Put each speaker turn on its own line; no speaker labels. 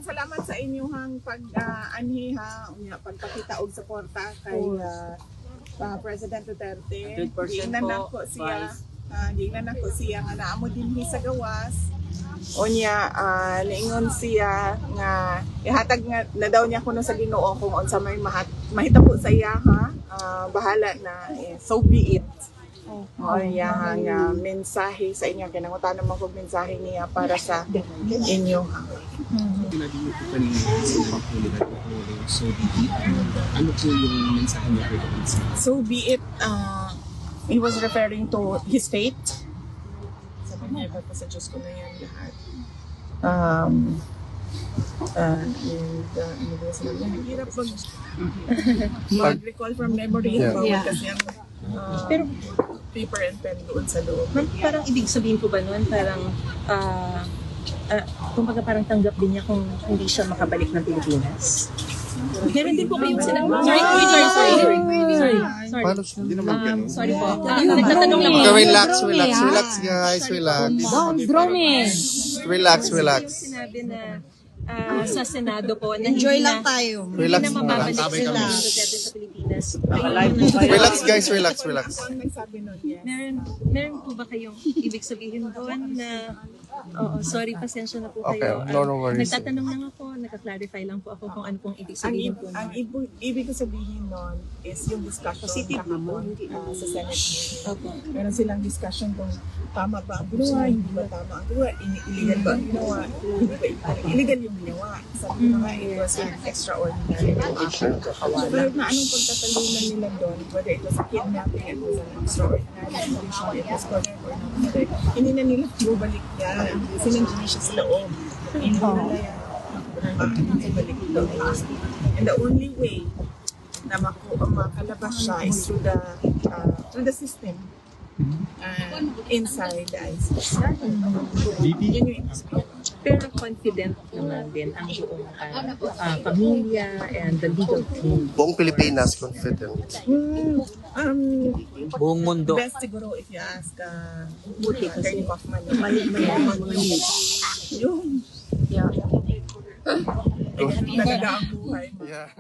salamat sa inyong pag-anhiha, pagpakita og suporta kay President Duterte.
100% po,
Giingnan ako siya nga naamo dinhi sa gawas. Unya niingon siya nga ihatag nga na daw niya kuno sa Ginoo kung unsa may mahitabo sa iya bahala na so be it. Nga mensahe sa inyo kinangutan naman kog mensahe niya para sa inyo.
Ano po yung mensahe niya kay Duterte?
So be it. He was referring to his fate. Sabi niya, iba pa sa Diyos ko na yan lahat. Hirap mag-recall from memory. Kasi ang pero paper and pen doon sa loob.
Parang ibig sabihin po ba nun, parang kumbaga parang tanggap din niya kung hindi siya makabalik ng Pilipinas? Meron din po kayong sinabi. Sorry.
Hindi naman ganun.
Sorry po. Nagtatanong lang po.
Relax guys, relax. Relax.
Sinabi na sa Senado po na
enjoy lang tayo.
Hindi na mababalik sila sa Pilipinas.
Relax guys, relax.
Meron po ba kayong ibig sabihin doon na sorry, pasensya na po kayo.
Okay, no worries.
Nagtatanong lang ako, nagka-clarify lang po ako kung ano pong ibig sabihin po.
Ang ibig ko sabihin nun is yung discussion sa Senate. Meron silang discussion kung tama ba ang ginawa, hindi ba tama ang ginawa, illegal ba ang ginawa, hindi ba illegal yung ginawa. Sabi ko nga, it was an extraordinary action. Pero na anong pagtatalunan nila doon, whether it was a kidnapping, it was an extraordinary condition, it was correct or not, hindi na nila bubalik yan. Sinandiyan siya sa loob. Hindi nila yan balik doon. And the only way na makalabas siya is through the system. Inside the ICC. Yun yung experience.
Pero confident naman din ang buong pamilya and the legal team.
Buong Pilipinas confident.
Buong mundo.
Best siguro if you ask Attorney Kaufman. Yung talaga ang buhay.
Yeah.